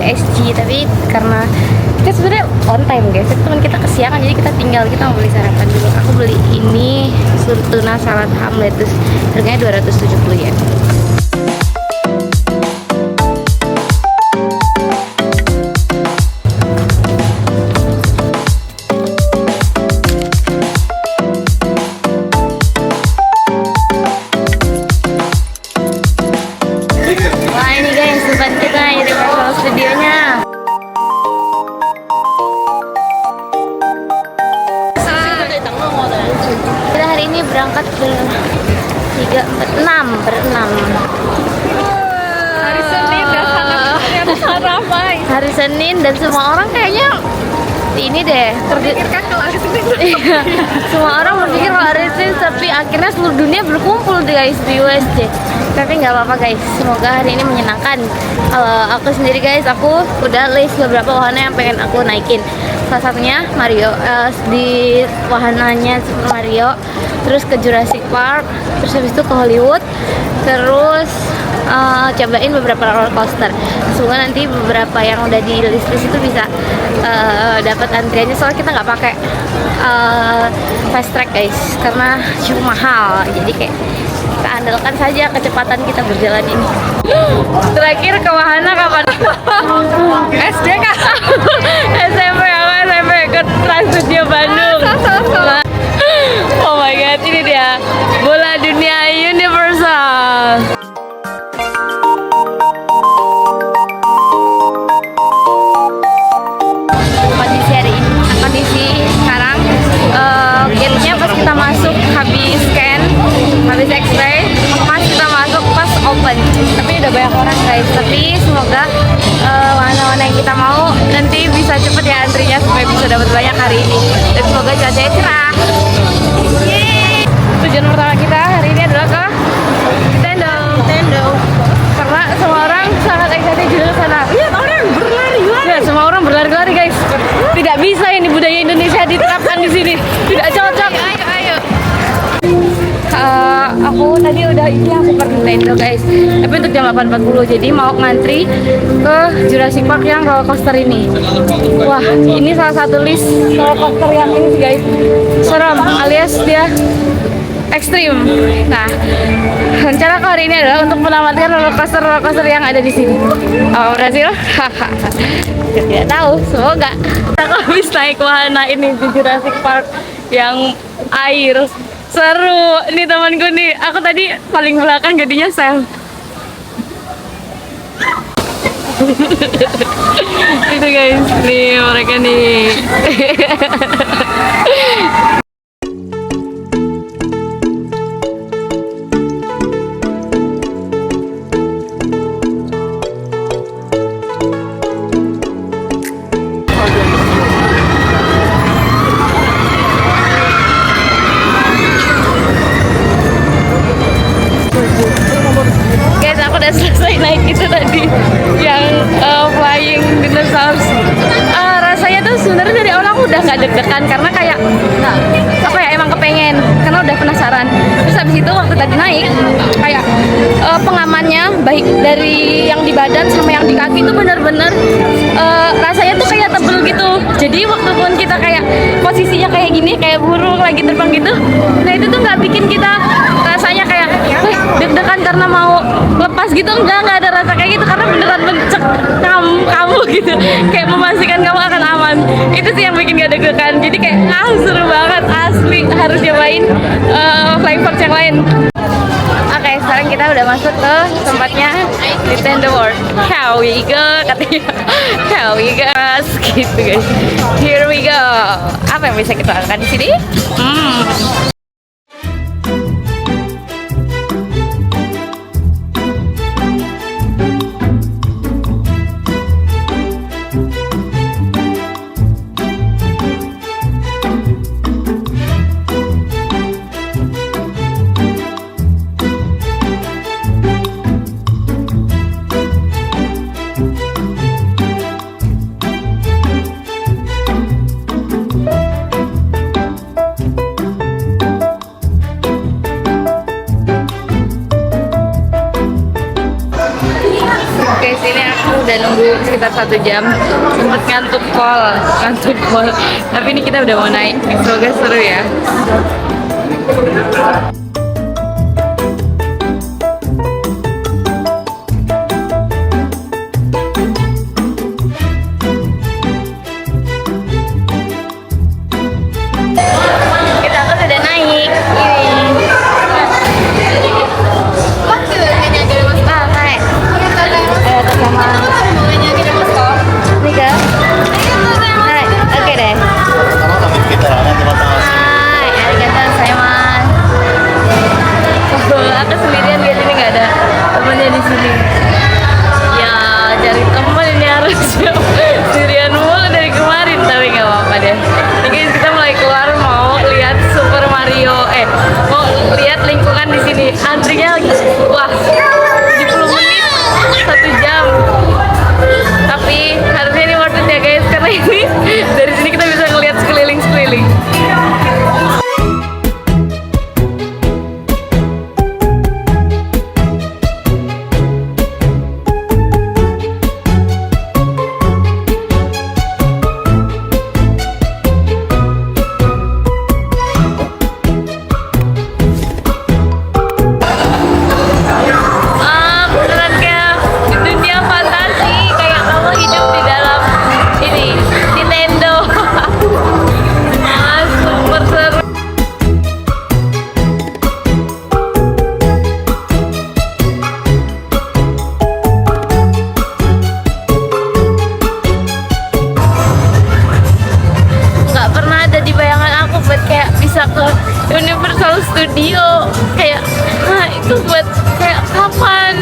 SG, tapi karena kita sebenarnya on time guys, teman kita kesiangan jadi kita mau beli sarapan dulu. Aku beli ini sur tuna salad ham lettuce, harganya 270 ya. Wah ini guys, depan kita Universal Studio-nya. Kita hari ini berangkat berenam. Hari Senin dan sangat ramai. Hari Senin dan semua orang kayaknya ini deh Terpikirkan kalau hari Senin. Iya, semua orang berpikir kalau hari Senin, tapi akhirnya seluruh dunia berkumpul guys di USJ. Tapi nggak apa-apa guys, semoga hari ini menyenangkan. Kalau aku sendiri guys, aku udah list beberapa wahana yang pengen aku naikin. Salah satunya Mario, di wahananya Mario, terus ke Jurassic Park, terus habis itu ke Hollywood, terus cobain beberapa roller coaster. Semoga nanti beberapa yang udah di list itu bisa dapat antriannya, soalnya kita nggak pakai fast track guys karena cukup mahal, jadi kayak kita andalkan saja kecepatan kita berjalan ini. Terakhir ke wahana kapan? SD kah? SMP, aku SMP ke Trans Studio Bandung. Oh my god, ini dia bola dunia Universal. Kondisi sekarang gate-nya pas kita masuk habis scan, habis X-ray, pas kita masuk pas open. Tapi udah banyak orang guys. Tapi semoga wahana-wahana yang kita mau nanti bisa cepet ya antrinya supaya bisa dapat banyak hari ini. Dan semoga cuacanya cerah. Yeay. Tujuan pertama kita hari ini adalah ke Nintendo. Karena semua orang sangat excited juga ke sana. Lihat orang berlari-lari. Ya, semua orang berlari-lari guys. Tidak bisa ini budaya Indonesia diterapkan di sini. Tidak cocok. Ayo. Aku tadi udah aku ke Nintendo guys. Tapi untuk jam 8.40, jadi mau ngantri ke Jurassic Park yang roller coaster ini. Wah, ini salah satu list roller coaster yang ini sih guys. Seram alias dia ekstrim. Nah, rencana aku hari ini adalah untuk menamatkan roller coaster yang ada di sini. Apa berhasil? Tidak tahu, semoga. Aku habis naik wahana ini di Jurassic Park yang air. Seru. Ini temanku nih. Aku tadi paling belakang jadinya sel. Itu guys, nih mereka nih. Guys, aku udah selesai naik itu tadi yang flying dinosaurus. Rasanya tuh sebenarnya dari awal aku udah nggak deg-degan karena kayak apa ya, emang kepengen karena udah penasaran. Terus habis itu waktu tadi naik kayak pengamannya baik dari yang di badan sama yang di kaki itu bener-bener rasanya tuh kayak tebel gitu. Jadi waktu pun kita kayak posisinya kayak gini, kayak burung lagi terbang gitu, nah itu tuh nggak bikin kita rasanya kayak deg-degan karena mau lepas gitu. Enggak ada rasa kayak gitu karena beneran kamu gitu, kayak memastikan kamu akan aman. Itu sih yang bikin gak deg-degan. Jadi kayak seru banget, asli harus nyobain Flying Fox yang lain. Oke, sekarang kita udah masuk ke tempatnya Nintendo World. Here we go, katanya. Here we go, gitu guys. Here we go. Apa yang bisa kita lakukan di sini? udah nunggu sekitar 1 jam, sempet ngantuk pol. Tapi ini kita udah mau naik, semoga seru ya. Kita tuh udah naik. Aku sendirian di sini, nggak ada temennya di sini. Ya cari temen ini harusnya sendirian mulu dari kemarin, tapi nggak apa-apa deh. Ini guys, kita mulai keluar mau lihat Super Mario, mau lihat lingkungan di sini. Antrinya lagi, wah 70 menit, 1 jam. Tapi harusnya ini worth it ya guys, karena ini dari sini kita bisa ngelihat sekeliling. Universal Studio kayak, nah itu buat kayak kapan,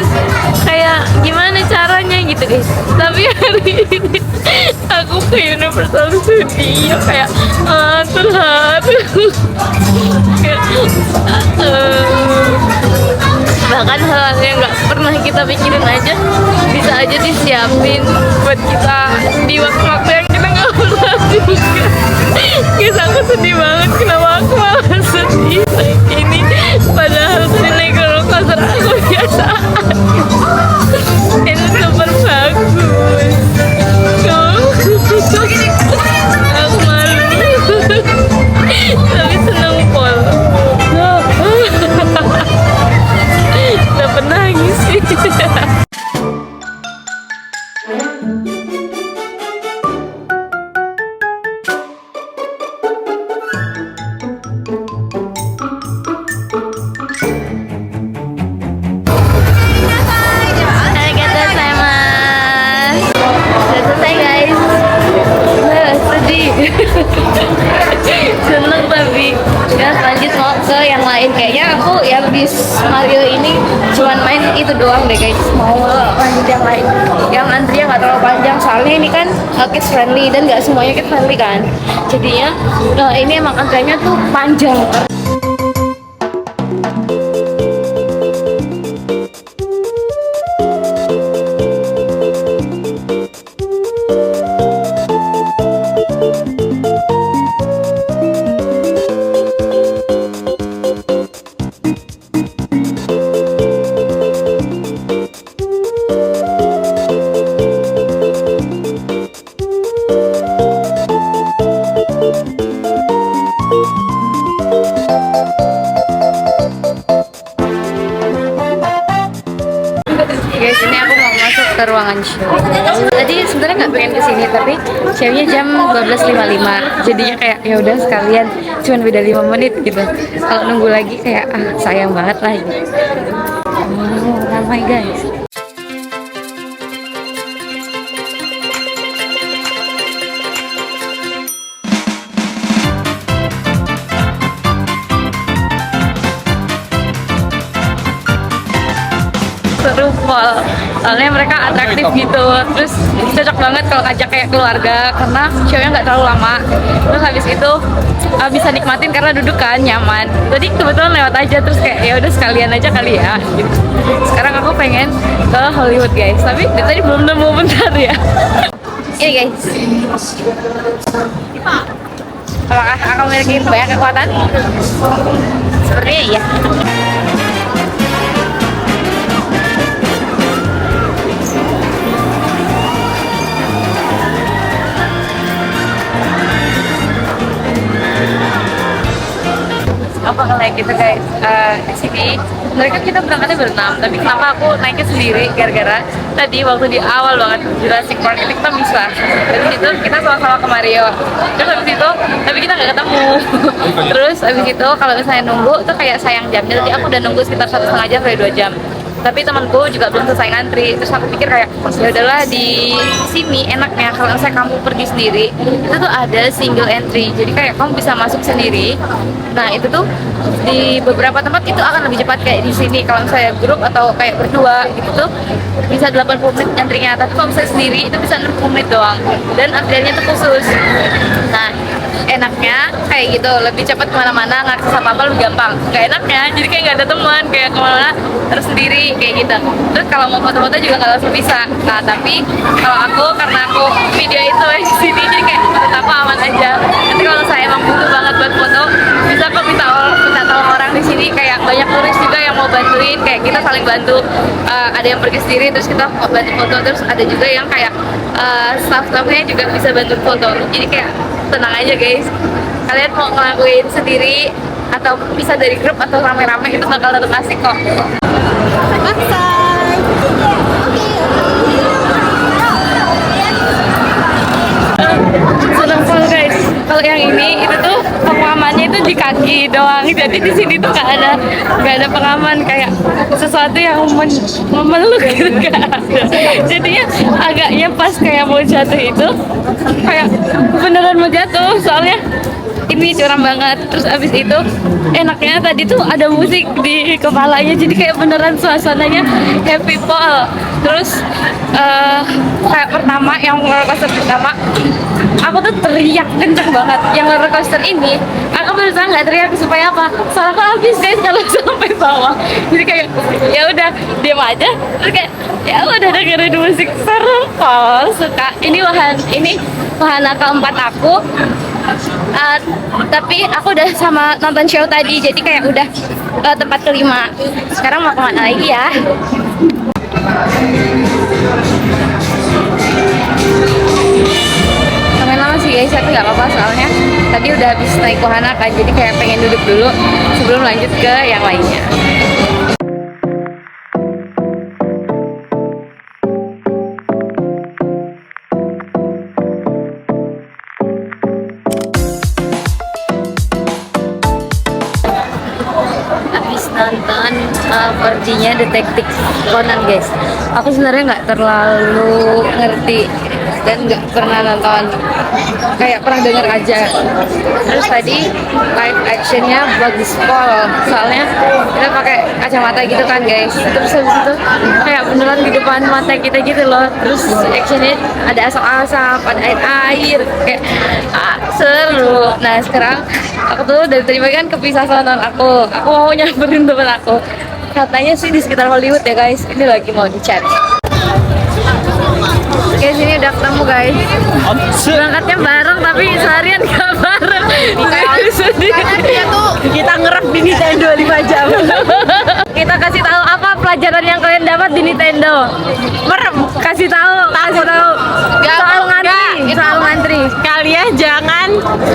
kayak gimana caranya gitu guys. Tapi hari ini aku ke Universal Studio kayak terharu. Bahkan hal-hal yang nggak pernah kita pikirin aja bisa aja disiapin buat kita di waktu-waktu yang kita nggak pernah juga. Guys, aku sedih banget, kenapa aku malah sedih kayak gini, padahal tadi naik roller coaster aku biasa aja. Ini super bagus. Aku malu tapi seneng pol. Udah nangis sih. Seneng tapi ya lanjut mau ke yang lain. Kayaknya aku yang di Mario ini cuman main itu doang deh guys, mau lanjut yang lain yang antrinya nggak terlalu panjang, soalnya ini kan kids friendly dan nggak semuanya kids friendly kan, jadinya ini emang antriannya tuh panjang. Guys, ini aku mau masuk ke ruangan show. Tadi sebenarnya nggak pengen kesini, tapi show-nya jam 12.55. Jadinya kayak ya udah sekalian, cuman beda 5 menit gitu. Kalau nunggu lagi kayak sayang banget lah. Ramai guys. Seru pol, soalnya mereka atraktif gitu, terus cocok banget kalau ngajak kayak keluarga karena show-nya nggak terlalu lama, terus habis itu bisa nikmatin karena duduk kan nyaman. Tadi kebetulan lewat aja, terus kayak ya udah sekalian aja kali ya gitu. Sekarang aku pengen ke Hollywood guys, tapi dari tadi belum nemu, bentar ya. Ini guys, apakah akan memiliki banyak kekuatan? Sepertinya iya. apa kayak gitu guys. Di sini mereka kita berangkatnya berenam, tapi kenapa aku naiknya sendiri gara-gara tadi waktu di awal banget Jurassic Park itu kita bisa dari situ kita sama-sama ke Mario, terus habis itu tapi kita nggak ketemu. Terus habis itu kalau misalnya nunggu itu kayak sayang jamnya, jadi aku udah nunggu sekitar 1,5 jam sampai 2 jam. Tapi temanku juga belum selesai ngantri, terus aku pikir kayak ya udahlah di sini enaknya kalau misalnya kamu pergi sendiri itu tuh ada single entry, jadi kayak kamu bisa masuk sendiri. Nah itu tuh di beberapa tempat itu akan lebih cepat kayak di sini. Kalau misalnya grup atau kayak berdua gitu tuh bisa 80 menit antrinya, tapi kalau misalnya sendiri itu bisa 60 menit doang dan antriannya tuh khusus. Nah enaknya kayak gitu, lebih cepat kemana-mana, ngakses apa-apa lebih gampang. Gak enaknya jadi kayak nggak ada teman, kayak kemana-mana terus sendiri kayak gitu. Terus kalau mau foto-foto juga nggak langsung bisa. Nah tapi kalau aku karena aku video itu di sini jadi kayak menurut aku aman aja. Nanti kalau saya emang butuh banget buat foto bisa kok minta tolong orang di sini, kayak banyak turis juga yang mau bantuin, kayak kita saling bantu. Ada yang pergi sendiri terus kita bantu foto, terus ada juga yang kayak staff-staffnya juga bisa bantu foto. Jadi kayak tenang aja guys, kalian mau ngelakuin sendiri atau bisa dari grup atau rame-rame itu bakal tetap asik kok. Sudah full guys. Kalau yang ini itu tuh pengamannya itu di kaki doang, jadi di sini tuh nggak ada pengaman kayak sesuatu yang memeluk gitu, nggak ada. Jadinya agaknya pas kayak mau jatuh itu kayak beneran mau jatuh, soalnya ini curam banget. Terus abis itu enaknya tadi tuh ada musik di kepalanya, jadi kayak beneran suasananya happy pol. Terus kayak pertama yang roller coaster pertama aku tuh teriak kenceng banget. Yang roller coaster ini aku berusaha nggak teriak supaya apa, soalnya aku habis guys kalau sampai bawah, jadi kayak ya udah diam aja, terus kayak ya udah dengerin musik seru pol, suka. Ini wahana keempat aku. Tapi aku udah sama nonton show tadi, jadi kayak udah tempat kelima. Sekarang mau kemana lagi ya? Sampai lama sih guys, tapi nggak apa-apa soalnya tadi udah habis naik wahana kan, jadi kayak pengen duduk dulu sebelum lanjut ke yang lainnya. Nonton Perginya Detektif Conan guys, aku sebenarnya nggak terlalu ngerti dan nggak pernah nonton, kayak pernah dengar aja. Terus tadi live actionnya bagus pol, soalnya kita pakai kacamata gitu kan guys, terus habis itu kayak beneran di depan mata kita gitu loh. Terus actionnya ada asap-asap, ada air-air, kayak seru. Nah sekarang aku tuh dari tadi pagi kan kepisah sama teman aku mau nyamperin teman aku, katanya sih di sekitar Hollywood ya guys, ini lagi mau dicari. Oke, sini udah ketemu guys, berangkatnya bareng tapi seharian gak bareng. Karena dia tuh kita ngerep di Nintendo 5 jam. Kita kasih tahu apa pelajaran yang kalian dapat di Nintendo. Merem. Kasih tahu soal ngantri. Kalian jangan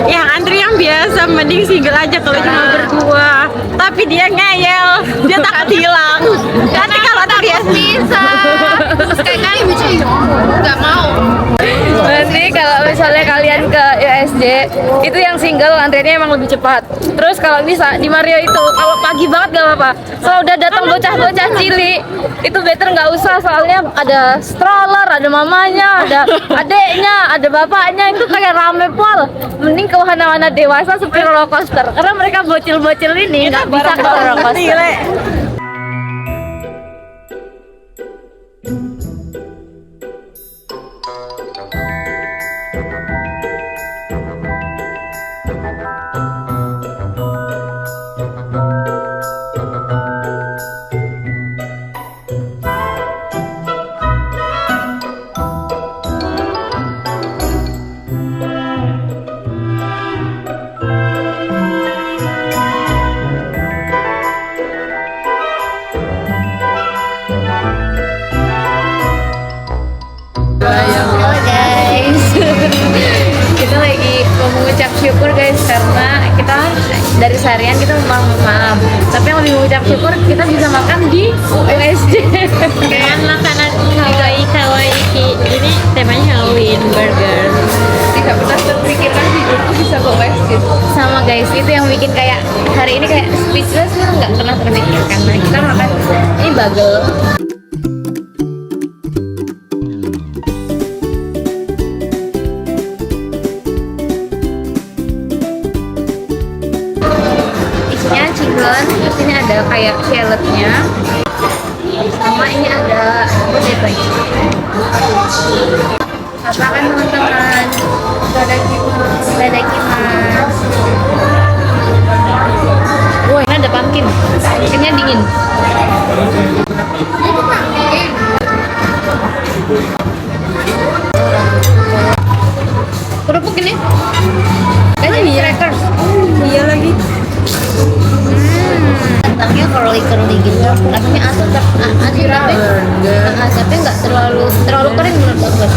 yang antri yang biasa, mending single aja kalau cuma berdua. Tapi dia ngeyel, dia takut hilang. Nanti kalau dia bisa, kayak kan nggak mau. Nanti kalau misalnya kalian ke USJ itu yang single antriannya emang lebih cepat. Terus kalau bisa di Mario itu kalau pagi banget gak apa-apa. Kalau udah datang bocah-bocah cilik itu better nggak usah, soalnya ada stroller, ada mamanya, ada adeknya, ada bapaknya, itu kayak rame pol. Mending ke wahana-wahana dewasa seperti roller coaster, karena mereka bocil-bocil ini nggak bisa ke roller coaster. seharian kita memang maaf, tapi yang lebih mengucap syukur kita bisa makan di USJ. Kayak makanan kawaii kawaii ini temanya Halloween burger. Tidak pernah terpikirkan hidupku bisa ke USJ. Sama guys, itu yang bikin kayak hari ini kayak speechless, itu nggak pernah terpikirkan. Nah kita makan ini bagel. Isinya chicken, terus ini ada kayak shallotnya, sama ini ada potato. Apa kan teman-teman? Itadakimasu. Wah, ini ada pumpkin. Pumpkinnya dingin. Kerupuk ini. Kayaknya crackers. Iya lagi. Kentangnya curly gitu, rasanya asam tapi nggak terlalu kering menurut aku.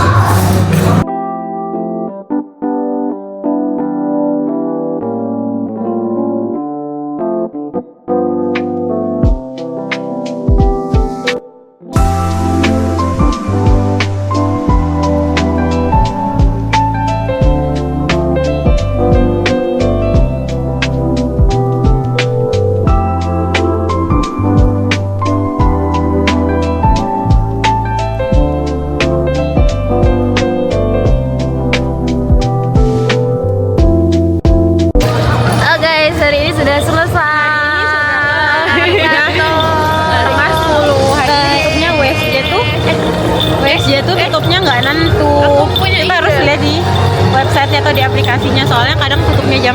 Atau di aplikasinya, soalnya kadang tutupnya jam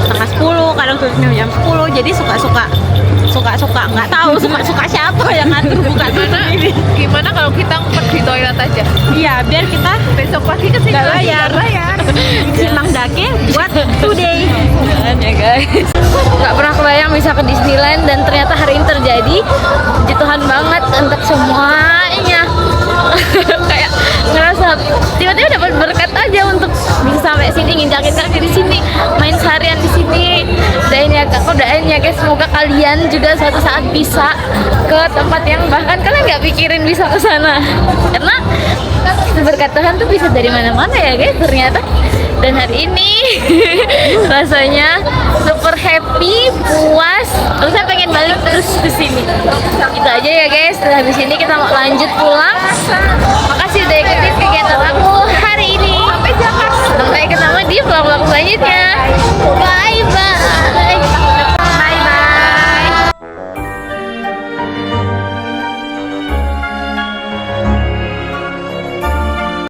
setengah 10, kadang tutupnya jam 10, jadi suka-suka nggak tahu suka siapa yang ngatur buka tutup ini. Gimana kalau kita ngumpet di toilet aja? Iya, biar kita Besok pagi kesini nggak bayar. Simpang Dake buat today. Ya guys, nggak pernah kebayang bisa ke Disneyland dan ternyata hari ini terjadi. Puji Tuhan banget untuk semuanya. Kayak ngerasa tiba-tiba dapat berkat aja untuk bisa sampai sini, nginjakin kaki di sini, main seharian di sini. Doain ya kak, doain ya guys, semoga kalian juga suatu saat bisa ke tempat yang bahkan kalian nggak pikirin bisa ke sana. Karena berkat Tuhan tuh bisa dari mana-mana ya guys ternyata. Dan hari ini rasanya super happy, puas. Terus saya pengen balik terus ke sini. Itu aja ya guys. Setelah habis ini kita mau lanjut pulang. Makasih udah ikutin kegiatan aku.